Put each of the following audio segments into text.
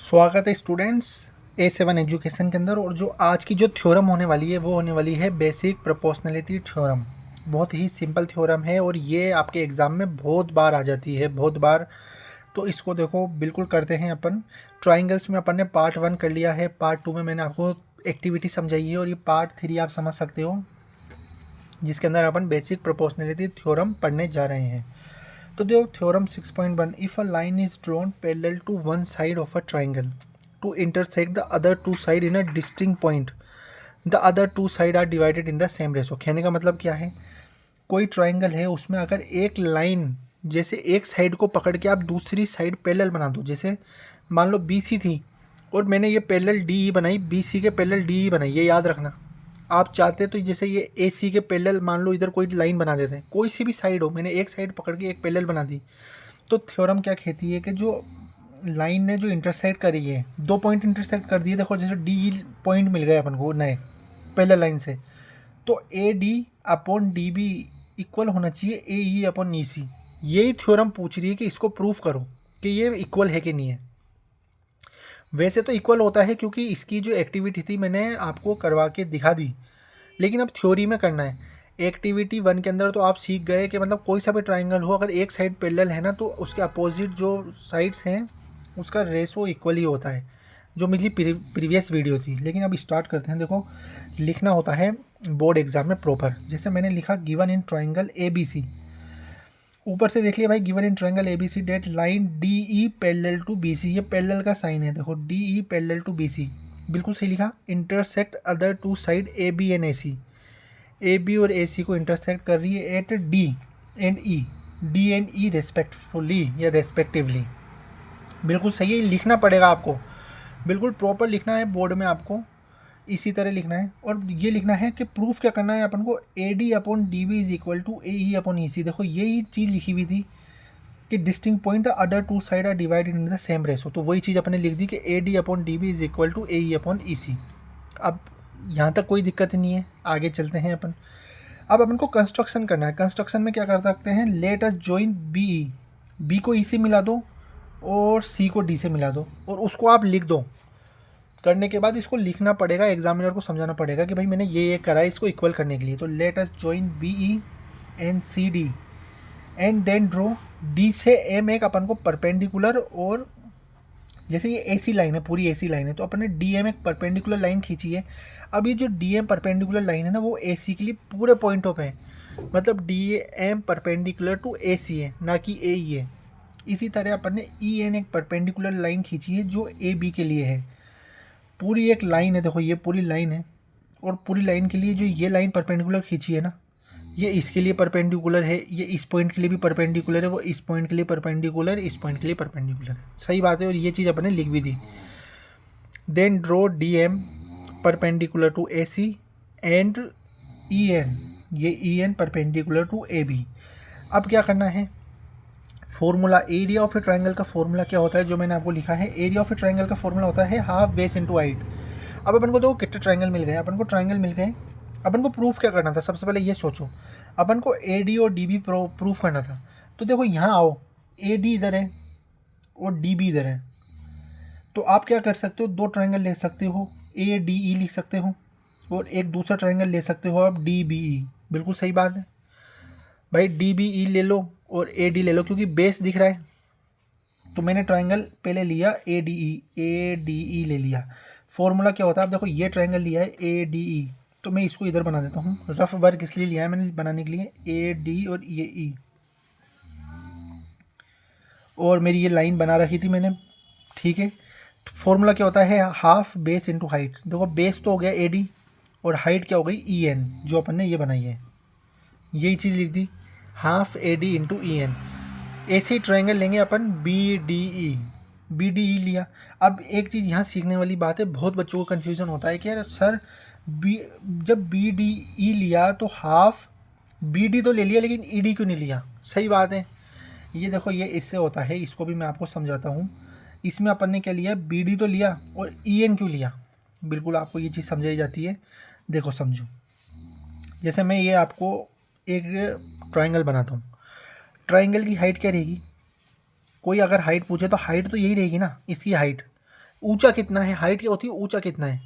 स्वागत है students A7 education के अंदर। और जो आज की जो थ्योरम होने वाली है वो होने वाली है बेसिक प्रोपोर्शनलिटी थ्योरम। बहुत ही सिंपल थ्योरम है और ये आपके एग्ज़ाम में बहुत बार आ जाती है, बहुत बार। तो इसको देखो बिल्कुल करते हैं अपन। ट्राइंगल्स में अपन ने पार्ट 1 कर लिया है, पार्ट 2 में मैंने आपको एक्टिविटी समझाई है और ये पार्ट 3 आप समझ सकते हो, जिसके अंदर अपन बेसिक प्रोपोर्शनलिटी थ्योरम पढ़ने जा रहे हैं। तो देखो theorem 6.1, if a line is drawn parallel to one side of a triangle to intersect the other two side in a distinct point, the other two side are divided in the same ratio. कहने का मतलब क्या है, कोई triangle है उसमें अगर एक लाइन, जैसे एक साइड को पकड़ के आप दूसरी साइड पैरेलल बना दो, जैसे मान लो बी सी थी और मैंने ये पैरेलल डी ई बनाई, बी सी के पैरेलल डी ई बनाई, ये याद रखना। आप चाहते तो जैसे ये ए सी के पैरेलल मान लो इधर कोई लाइन बना देते हैं, कोई सी भी साइड हो, मैंने एक साइड पकड़ के एक पैरेलल बना दी। तो थ्योरम क्या कहती है कि जो लाइन ने जो इंटरसेक्ट करी है, दो पॉइंट इंटरसेक्ट कर दिए, देखो जैसे डी पॉइंट मिल गए अपन को नए पहले लाइन से, तो A D upon D B equal होना चाहिए ए ई अपॉन ई सी। यही थ्योरम पूछ रही है कि इसको प्रूफ करो कि ये इक्वल है कि नहीं है। वैसे तो इक्वल होता है क्योंकि इसकी जो एक्टिविटी थी मैंने आपको करवा के दिखा दी, लेकिन अब थ्योरी में करना है। एक्टिविटी 1 के अंदर तो आप सीख गए कि मतलब कोई सा भी ट्राइंगल हो, अगर एक साइड पैरेलल है ना तो उसके अपोजिट जो साइड्स हैं उसका रेशो इक्वल ही होता है, जो मेरी प्रीवियस वीडियो थी। लेकिन अब स्टार्ट करते हैं। देखो लिखना होता है बोर्ड एग्जाम में प्रॉपर, जैसे मैंने लिखा given in triangle A B C. ऊपर से देख लिया भाई, given in triangle A B C that line D E parallel to B C, ये पैरेलल का साइन है, देखो D E parallel to B C, बिल्कुल सही लिखा। Intersect other two side A B and A C, A B और A C को intersect कर रही है at D and E, D and E respectfully या रेस्पेक्टिवली। बिल्कुल सही है, लिखना पड़ेगा आपको, बिल्कुल प्रॉपर लिखना है बोर्ड में आपको, इसी तरह लिखना है। और ये लिखना है कि प्रूफ क्या करना है अपन को, A D upon D B is equal to A E upon E C. देखो यही चीज़ लिखी हुई थी कि distinct point the other two side are divided in the same ratio, तो वही चीज़ अपने लिख दी कि A D upon D B is equal to A E upon E C. अब यहाँ तक कोई दिक्कत नहीं है, आगे चलते हैं अपन। अब अपन को कंस्ट्रक्शन करना है। कंस्ट्रक्शन में क्या कर सकते हैं, let us join B E, B को ई से मिला दो और सी को डी से मिला दो और उसको आप लिख दो। करने के बाद इसको लिखना पड़ेगा, एग्जामिनर को समझाना पड़ेगा कि भाई मैंने ये करा है इसको इक्वल करने के लिए। तो let us join B E and C D and then draw D से एम एक अपन को परपेंडिकुलर, और जैसे ये एसी लाइन है, पूरी एसी लाइन है, तो अपन ने डी एम एक परपेंडिकुलर लाइन खींची है। अब ये जो डी एम परपेंडिकुलर लाइन है ना वो एसी के लिए पूरे पॉइंट ऑफ है, मतलब D M perpendicular to A सी है, ना कि ए ई है। इसी तरह अपन ने ई एन एक परपेंडिकुलर लाइन खींची है जो ए बी के लिए है। पूरी एक लाइन है, देखो ये पूरी लाइन है, और पूरी लाइन के लिए जो ये लाइन परपेंडिकुलर खींची है ना, ये इसके लिए परपेंडिकुलर है, ये इस पॉइंट के लिए भी परपेंडिकुलर है, वो इस पॉइंट के लिए परपेंडिकुलर, इस पॉइंट के लिए परपेंडिकुलर है। सही बात है, और ये चीज़ अपन ने लिख भी दी। Then draw D M perpendicular to A C and E N, ये E N perpendicular to A B. अब क्या करना है, formula area of a triangle का फॉर्मूला क्या होता है, जो मैंने आपको लिखा है। एरिया ऑफ ए ट्राइंगल का फॉर्मूला होता है हाफ बेस इंटू हाइट। अब अपन को देखो कितने ट्राइंगल मिल गए, अपन को ट्राइंगल मिल गए, अपन को प्रूफ क्या करना था, सबसे पहले ये सोचो, अपन को ए डी और डी बी प्रूफ करना था। तो देखो यहाँ आओ, ए डी इधर है और डी बी इधर है, तो आप क्या कर सकते हो, दो ट्राइंगल ले सकते हो, ए डी ई लिख सकते हो, और एक दूसरा ट्राइंगल ले सकते हो आप डी बी ई। बिल्कुल सही बात है भाई, डी बी ई ले लो और ए डी ले लो, क्योंकि बेस दिख रहा है। तो मैंने ट्राइंगल पहले लिया ए डी ई, ए डी ई ले लिया। फॉर्मूला क्या होता है, आप देखो ये ट्राइंगल लिया है ए डी ई, तो मैं इसको इधर बना देता हूँ। रफ वर्क इसलिए लिया है मैंने बनाने के लिए, ए डी और ये ई, और मेरी ये लाइन बना रखी थी मैंने, ठीक है। फॉर्मूला क्या होता है, हाफ बेस इंटू हाइट। देखो बेस तो हो गया ए डी और हाइट क्या हो गई ई एन, जो अपन ने ये बनाई है, यही चीज़ लिख दी, half A D into E N. ऐसे ट्राइंगल लेंगे अपन B D E, B D E लिया। अब एक चीज़ यहाँ सीखने वाली बात है, बहुत बच्चों को कन्फ्यूज़न होता है कि यार सर बी, जब बी डी ई लिया तो हाफ बी डी तो ले लिया लेकिन ई डी क्यों नहीं लिया। सही बात है, ये देखो ये इससे होता है, इसको भी मैं आपको समझाता हूँ। इसमें अपन ने क्या लिया, बी डी तो लिया और ई एन क्यों लिया, बिल्कुल आपको ये चीज़ समझाई जाती है। देखो समझो, जैसे मैं ये आपको एक ट्राइंगल बनाता हूँ, ट्राइंगल की हाइट क्या रहेगी, कोई अगर हाइट पूछे तो हाइट तो यही रहेगी ना, इसकी हाइट, ऊंचा कितना है, हाइट क्या होती है, ऊंचा कितना है,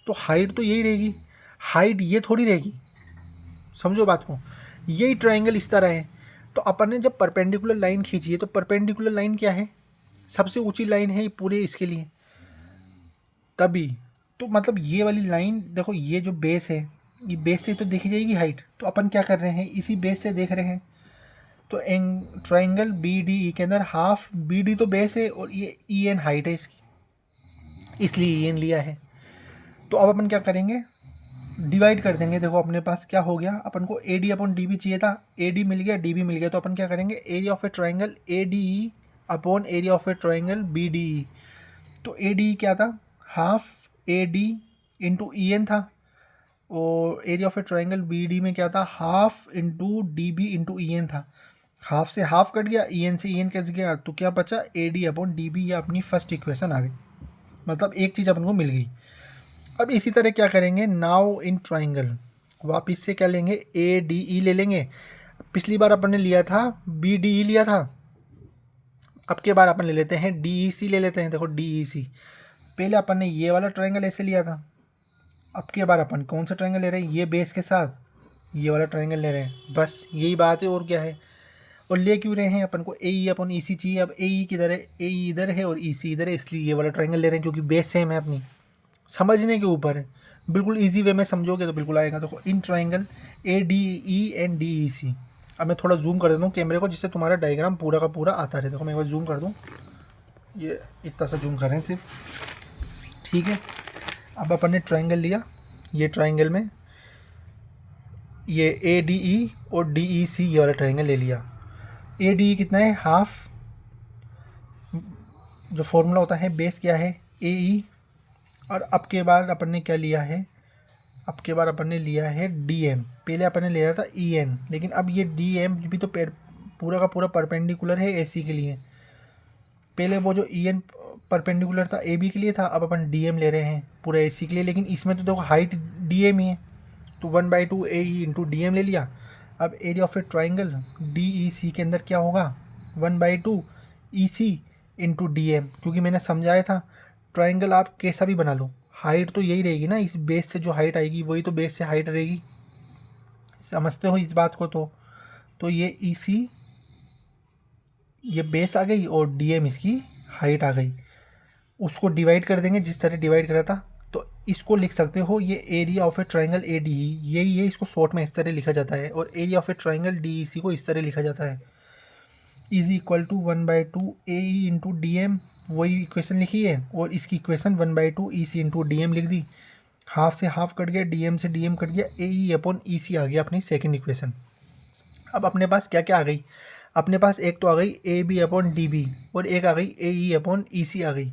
तो हाइट तो यही रहेगी, हाइट ये थोड़ी रहेगी, समझो बात को। यही ट्रायंगल इस तरह है, तो अपन ने जब परपेंडिकुलर लाइन खींची है, तो परपेंडिकुलर लाइन क्या है, सबसे ऊंची लाइन है पूरे इसके लिए, तभी तो मतलब ये वाली लाइन देखो, ये जो बेस है, ये बेस से तो देखी जाएगी हाइट, तो अपन क्या कर रहे हैं, इसी बेस से देख रहे हैं। तो ट्राइंगल बी डी ई के अंदर हाफ बी डी तो बेस है और ये ई एन हाइट है इसकी, इसलिए ई एन लिया है। तो अब अपन क्या करेंगे, डिवाइड कर देंगे। देखो अपने पास क्या हो गया, अपन को A D upon D B चाहिए था, ए डी मिल गया, डी बी मिल गया, तो अपन क्या करेंगे, area of a triangle A D E upon area of a triangle B D E. तो ए डी क्या था, half A D into E N था, और area of a triangle B D में क्या था, half into D B into E N था। Half से हाफ कट गया, ई एन से ई एन कट गया, तो क्या बचा, A D upon D B. ये अपनी फर्स्ट इक्वेशन आ गई, मतलब एक चीज़ अपन को मिल गई। अब इसी तरह क्या करेंगे, नाउ इन ट्राइंगल वापिस से क्या लेंगे, ए डी ई ले लेंगे। पिछली बार अपन ने लिया था बी डी ई लिया था, अब के बार अपन ले लेते हैं डी ई सी ले लेते हैं। देखो डी ई सी, पहले अपन ने ये वाला ट्राइंगल ऐसे लिया था, अब की बार अपन कौन सा ट्रायंगल ले रहे हैं, ये बेस के साथ ये वाला ट्रायंगल ले रहे हैं, बस यही बात है और क्या है। और ले क्यों रहे हैं, अपन को ए ई अपन ई सी चाहिए। अब ए ई किधर है, ए ई इधर है और ई सी इधर है, इसलिए ये वाला ट्रायंगल ले रहे हैं, क्योंकि बेस सेम है अपनी, समझने के ऊपर है, बिल्कुल ईजी वे में समझोगे तो बिल्कुल आएगा। देखो इन triangle A D E and D E C. अब मैं थोड़ा जूम कर देता हूँ कैमरे को, जिससे तुम्हारा डायग्राम पूरा का पूरा आता रहे। देखो मैं एक बार जूम कर दूँ, ये इतना सा जूम कर रहे हैं सिर्फ, ठीक है। अब अपन ने ट्राइंगल लिया, ये ट्राइंगल में ये ए डी ई और डी ई सी ये वाला ट्राइंगल ले लिया। ए डी ई कितना है, हाफ, जो फॉर्मूला होता है बेस क्या है, ए ई। और अब के बाद अपन ने क्या लिया है, अब के बाद अपन ने लिया है डी एम। पहले अपन ने लिया था ई एन, लेकिन अब ये डी एम भी तो पूरा का पूरा परपेंडिकुलर है ए सी के लिए। पहले वो जो ई एन परपेंडिकुलर था ए बी के लिए था, अब अपन डी एम ले रहे हैं पूरा ए सी के लिए, लेकिन इसमें तो देखो हाइट डी एम ही है, तो 1/2 A E into D M ले लिया। अब area of a triangle D E C के अंदर क्या होगा, 1/2 E C into D M, क्योंकि मैंने समझाया था ट्राइंगल आप कैसा भी बना लो, हाइट तो यही रहेगी ना, इस बेस से जो हाइट आएगी वही तो बेस से हाइट रहेगी, समझते हो इस बात को। तो ये ई सी ये बेस आ गई और डी एम इसकी हाइट आ गई। उसको डिवाइड कर देंगे जिस तरह डिवाइड करा था, तो इसको लिख सकते हो ये area of a triangle A D ई, यही है, इसको शॉर्ट में इस तरह लिखा जाता है। और area of a triangle D E C को इस तरह लिखा जाता है, is equal to 1/2 A E into D M, वही इक्वेशन लिखी है, और इसकी equation 1/2 E C into D M लिख दी। हाफ से हाफ कट गया, डी एम से डी एम कट गया, ए ई अपॉन ई सी आ गया अपनी सेकेंड इक्वेशन। अब अपने पास क्या क्या आ गई, अपने पास एक तो आ गई A B upon D B, और एक आ गई ए ई अपॉन ई सी आ गई।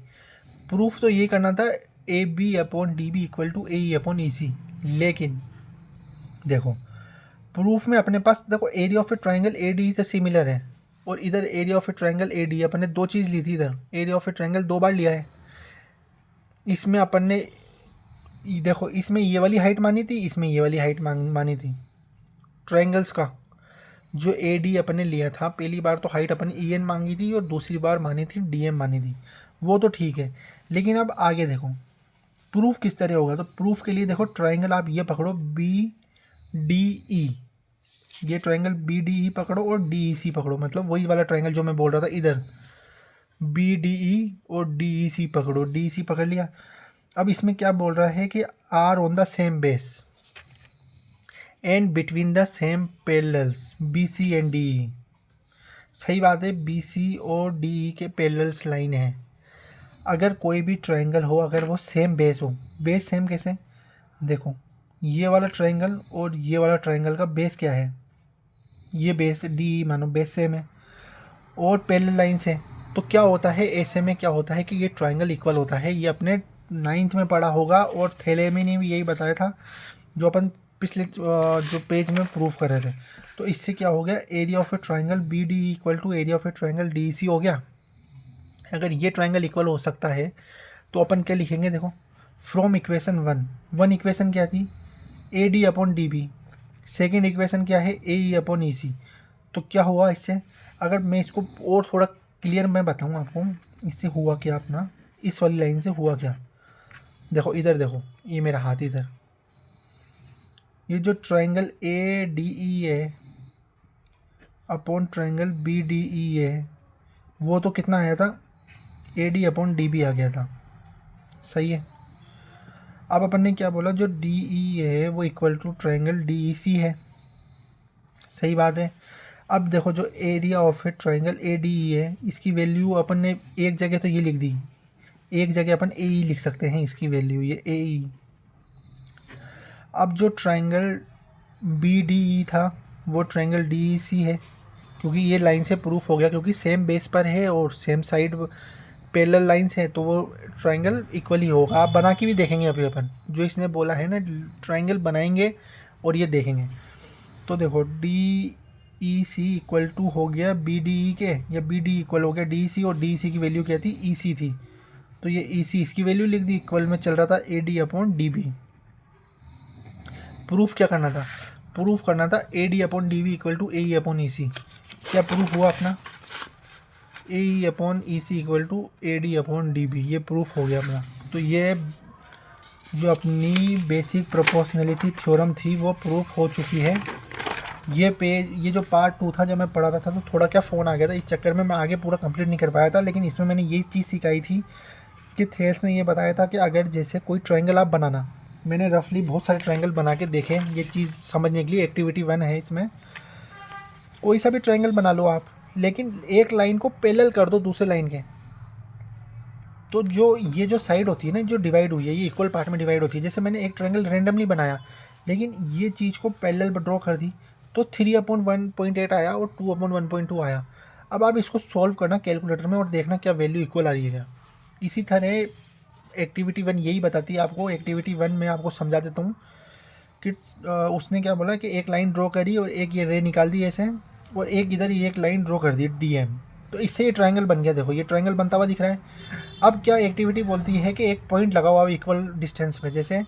प्रूफ तो ये करना था A B upon D B equal to A E upon E C, लेकिन देखो प्रूफ में अपने पास देखो area of a triangle A D से सिमिलर है, और इधर area of a triangle A D, अपन ने दो चीज़ ली थी, इधर एरिया ऑफ ए ट्राइंगल दो बार लिया है। इसमें अपन ने देखो इसमें ये वाली हाइट मानी थी, इसमें ये वाली हाइट मानी थी ट्राइंगल्स का। जो ए डी अपन ने लिया था पहली बार तो हाइट अपन ई एन मांगी थी, और दूसरी बार मानी थी डी एम मानी थी, वो तो ठीक है। लेकिन अब आगे देखो प्रूफ किस तरह होगा, तो प्रूफ के लिए देखो ट्राइंगल आप ये पकड़ो बी डी ई, ये ट्राइंगल बी डी ई पकड़ो और डी ई सी पकड़ो, मतलब वही वाला ट्राइंगल जो मैं बोल रहा था, इधर बी डी ई और डी ई सी पकड़ो, डी ई सी पकड़ लिया। अब इसमें क्या बोल रहा है कि are on the same base and between the same parallels B C and D E. सही बात है, बी सी और डी ई के पैरेलल्स लाइन है। अगर कोई भी ट्रायंगल हो, अगर वो सेम बेस हो, बेस सेम कैसे, देखो ये वाला ट्रायंगल और ये वाला ट्रायंगल का बेस क्या है, ये बेस डी ई मानो बेस सेम है और पैरेलल लाइंस है, तो क्या होता है ऐसे में, क्या होता है कि ये ट्रायंगल इक्वल होता है। ये अपने 9th में पढ़ा होगा, और थैलेमी ने भी यही बताया था जो अपन पिछले जो पेज में प्रूफ कर रहे थे। तो इससे क्या हो गया, area of a triangle B D equal to area of a triangle D C हो गया। अगर ये ट्राइंगल इक्वल हो सकता है तो अपन क्या लिखेंगे, देखो फ्रॉम इक्वेशन वन इक्वेशन क्या थी, A D upon D B, second equation क्या है, ए ई अपॉन ई सी। तो क्या हुआ इससे, अगर मैं इसको और थोड़ा क्लियर मैं बताऊँ आपको, इससे हुआ क्या अपना, इस वाली लाइन से हुआ क्या, देखो इधर देखो, ये मेरा हाथ इधर, ये जो ट्रायंगल ए डी ई है upon triangle B D E है, वो तो कितना आया था, A D upon D B आ गया था, सही है। अब अपन ने क्या बोला, जो डी ई है वो equal to triangle D E C है, सही बात है। अब देखो जो area of a triangle A D E है, इसकी वैल्यू अपन ने एक जगह तो ये लिख दी, एक जगह अपन ए ई लिख सकते हैं, इसकी वैल्यू ये ए ई। अब जो ट्रायंगल बी डी ई था वो ट्रायंगल डी ई सी है, क्योंकि ये लाइन से प्रूफ हो गया, क्योंकि सेम बेस पर है और सेम साइड पैरेलल लाइंस है, तो वो ट्रायंगल इक्वली होगा। आप बना के भी देखेंगे अभी अपन, जो इसने बोला है ना ट्रायंगल बनाएंगे और ये देखेंगे। तो देखो D E C equal to हो गया बी डी ई के, या बी डी इक्वल हो गया डी सी, और डी सी की वैल्यू क्या थी, ई सी थी, तो ये ई सी इसकी वैल्यू लिख दी, इक्वल में चल रहा था A D upon D B. Proof क्या करना था, प्रूफ करना था A D upon D B equal to A E upon E C. क्या प्रूफ हुआ अपना, A E upon E C equal to A D upon D B, ये proof हो गया अपना। तो ये जो अपनी बेसिक प्रोपोर्शनैलिटी थ्योरम थी वो प्रूफ हो चुकी है। ये जो पार्ट 2 था, जब मैं पढ़ा रहा था तो थोड़ा क्या फ़ोन आ गया था, इस चक्कर में मैं आगे पूरा कंप्लीट नहीं कर पाया था, लेकिन इसमें मैंने ये चीज़ सिखाई थी कि थेल्स ने ये बताया था कि अगर जैसे कोई ट्रायंगल आप बनाना, मैंने रफली बहुत सारे ट्रायंगल बना के देखे, ये चीज़ समझने के लिए एक्टिविटी 1 है इसमें। कोई सा भी ट्रायंगल बना लो आप, लेकिन एक लाइन को पैरेलल कर दो दूसरे लाइन के, तो जो ये जो साइड होती है ना, जो डिवाइड हुई है, ये इक्वल पार्ट में डिवाइड होती है। जैसे मैंने एक ट्रायंगल रैंडमली बनाया, लेकिन ये चीज़ को पैरेलल ड्रॉ कर दी, तो 3/1.8 आया और 2/1.2 आया। अब आप इसको सॉल्व करना कैलकुलेटर में और देखना क्या वैल्यू इक्वल आ रही है क्या। इसी तरह एक्टिविटी 1 यही बताती है आपको। एक्टिविटी 1 में आपको समझा देता हूँ कि उसने क्या बोला कि एक लाइन ड्रॉ करी और एक ये रे निकाल दी ऐसे, और एक इधर ये एक लाइन ड्रॉ कर दी डी एम, तो इससे ये ट्रायंगल बन गया। देखो ये ट्रायंगल बनता हुआ दिख रहा है। अब क्या एक्टिविटी बोलती है कि एक पॉइंट लगाओ आप इक्वल डिस्टेंस पे, जैसे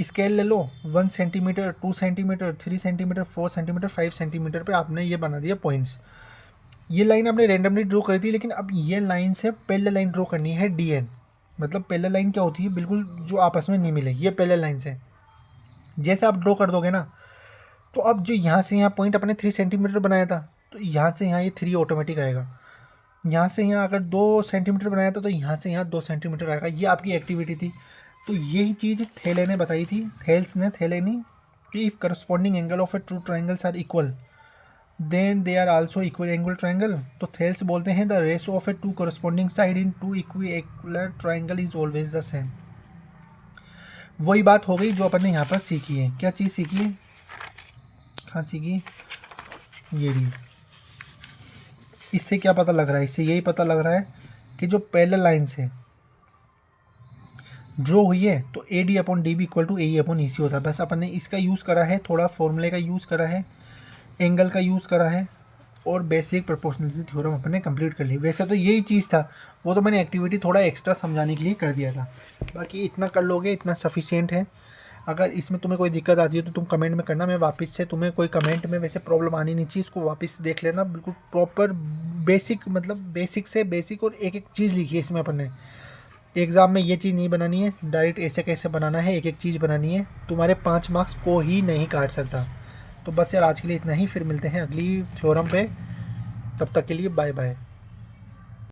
स्केल ले लो 1 centimetre, 2 centimetre, 3 centimetre, 4 centimetre, 5 centimetre पे आपने ये बना दिया पॉइंट्स। ये लाइन आपने रैंडमली ड्रॉ करी थी, लेकिन अब ये लाइन से पैरेलल लाइन ड्रॉ करनी है डी एन। मतलब पैरेलल लाइन क्या होती है, बिल्कुल जो आपस में नहीं मिले, ये पैरेलल लाइन से जैसे आप ड्रॉ कर दोगे ना, तो अब जो यहाँ से यहाँ पॉइंट अपने 3 सेंटीमीटर बनाया था, तो यहाँ से यहाँ ये 3 ऑटोमेटिक आएगा। यहाँ से यहाँ अगर 2 सेंटीमीटर बनाया था, तो यहाँ से यहाँ 2 सेंटीमीटर आएगा। ये आपकी एक्टिविटी थी। तो यही चीज़ थेले ने बताई थी, थेले ने कि if corresponding angle of a two triangles are equal then they are also equal angle triangle. तो थेल्स बोलते हैं the ratio of a two corresponding side in two equiangular triangle is always the same. वही बात हो गई जो अपन ने यहाँ पर सीखी है। क्या चीज़ सीखी है, कहाँ सीखी, ये डी। इससे क्या पता लग रहा है, इससे यही पता लग रहा है कि जो पैरेलल लाइन से ड्रॉ हुई है, तो A D upon D B equal to A E upon E C होता है। बस अपन ने इसका यूज़ करा है, थोड़ा फॉर्मूले का यूज़ करा है, एंगल का यूज़ करा है, और बेसिक प्रोपोर्शनलिटी थ्योरम अपन ने कंप्लीट कर ली। वैसे तो यही चीज़ था, वो तो मैंने एक्टिविटी थोड़ा एक्स्ट्रा समझाने के लिए कर दिया था। बाकी इतना कर लोगे, इतना सफिशिएंट है। अगर इसमें तुम्हें कोई दिक्कत आती है तो तुम कमेंट में करना, मैं वापस से तुम्हें कोई कमेंट में वैसे प्रॉब्लम आनी नहीं चाहिए, इसको वापस देख लेना। बिल्कुल प्रॉपर बेसिक, मतलब बेसिक से बेसिक, और एक एक चीज़ लिखी है इसमें अपन ने। एग्ज़ाम में ये चीज़ नहीं बनानी है, डायरेक्ट ऐसे कैसे बनाना है, एक एक चीज़ बनानी है। तुम्हारे 5 मार्क्स को ही नहीं काट सकता। तो बस यार आज के लिए इतना ही, फिर मिलते हैं अगली थ्योरम पे। तब तक के लिए बाय बाय।